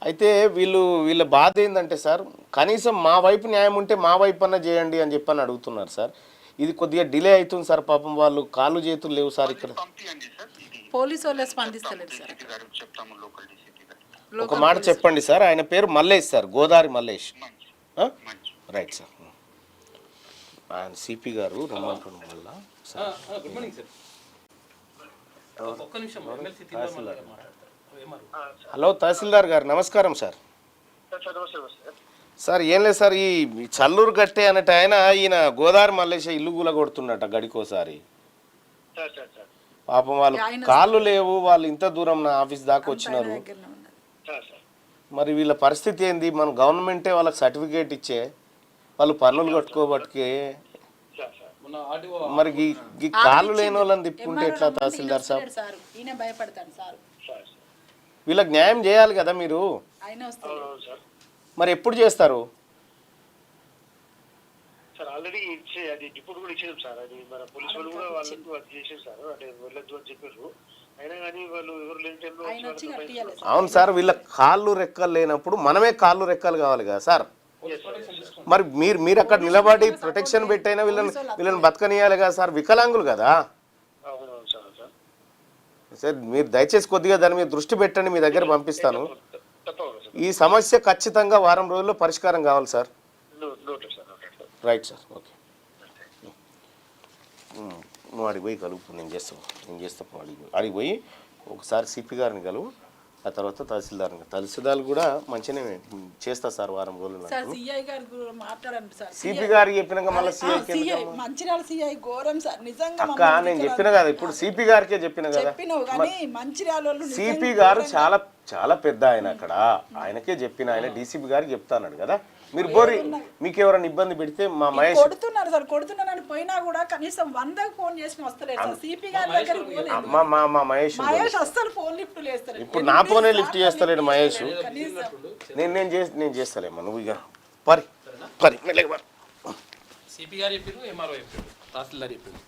అయితే వీళ్ళ బాధ ఏంటంటే సార్, కనీసం మా వైపు న్యాయం ఉంటే మా వైపు అన్న చేయండి అని చెప్పని అడుగుతున్నారు సార్. ఇది కొద్దిగా డిలే అవుతుంది సార్, పాపం వాళ్ళు కాళ్ళు చేతులు లేవు సార్ ఇక్కడ. పోలీసు వాళ్ళు స్పందిస్తలేరు సార్. ఒక మాట చెప్పండి సార్, ఆయన పేరు Mallesh sir, Godavari Mallesh. Right sir, ఆయన సిపి గారు రమ్మంటున్న వల్ల. హలో తహసీల్దార్ గారు, నమస్కారం సార్. సార్ ఏం లేదు సార్, ఈ చల్లూరు గట్టే అన్నట్టు ఈయన గోదావరి మల్లేష ఇల్లు కూల కొడుతున్నట్ట గడికోసారి. పాపం వాళ్ళు కాళ్ళు లేవు, వాళ్ళు ఇంత దూరం నా ఆఫీస్ దాకా వచ్చినారు. మరి వీళ్ళ పరిస్థితి ఏంది? మనం గవర్నమెంటే వాళ్ళకి సర్టిఫికేట్ ఇచ్చే వాళ్ళు పన్నులు కట్టుకోబట్టుకే, మరి ఈ కాళ్ళు లేని వాళ్ళని తిప్పుకుంటే ఎట్లా తహసీల్దార్ సార్? వీళ్ళకి న్యాయం చేయాలి కదా మీరు. మరి ఎప్పుడు చేస్తారు? సార్ ఆల్రెడీ అది రిపోర్ట్ కూడా ఇచ్చారు సార్. అది మన పోలీసు వాళ్ళు కూడా వాళ్ళకు అది చేశారు సార్, అంటే వెళ్ళొద్దు అని చెప్పారు. అయినా కానీ వాళ్ళు ఎవరు లేని టైంలో. అవును సార్, వీళ్ళ కాళ్ళు రెక్కలు లేనప్పుడు మనమే కాళ్ళు రెక్కలు కావాలి కదా సార్. మరి మీరు అక్కడ నిలబడి ప్రొటెక్షన్ పెట్టైనా వీళ్ళని బతకనియాలి కదా సార్, వికలాంగులు కదా సార్. మీరు దయచేసి కొద్దిగా దాని మీద దృష్టి పెట్టండి, మీ దగ్గర పంపిస్తాను. ఈ సమస్య ఖచ్చితంగా వారం రోజుల్లో పరిష్కారం కావాలి సార్. Right sir, okay. నువ్వు అడిగి పోయి కలుపు, నేను చేస్తాను అడిగి పోయి ఒకసారి సిపి గారిని కలువు, ఆ తర్వాత తహసీల్దార్ కూడా మంచిగానే చేస్తా సార్ వారం రోజులు. సిపి గారికి చెప్పినాక మళ్ళీ అక్క నేను చెప్పిన కదా, ఇప్పుడు సిపి గారికే చెప్పిన కదా. సిపి గారు చాలా చాలా పెద్ద ఆయన, అక్కడ ఆయనకే చెప్పిన, ఆయన డీసీపీ గారికి చెప్తాన్నాడు కదా. మీరు బోరి మీకు ఎవరైనా ఇబ్బంది పెడితే మా మహేష్ కొడుతున్నారు సార్, కొడుతున్నారని పోయినా కూడా కనీసం 100కి ఫోన్ చేసి వస్తలేదు సార్. సిపి గారి దగ్గరికి మా మహేష్ అస్సలు ఫోన్ లిఫ్ట్ చేస్తారు. ఇప్పుడు నా ఫోనే లిఫ్ట్ చేస్తలేడు మహేష్. నేను చేస్తలేమ్మా, నువ్వు ఇక పరి మెల్లగా సిపి గారు చెప్పారు, ఎంఆర్ఓ చెప్పారు, తహసీల్దార్ చెప్పారు.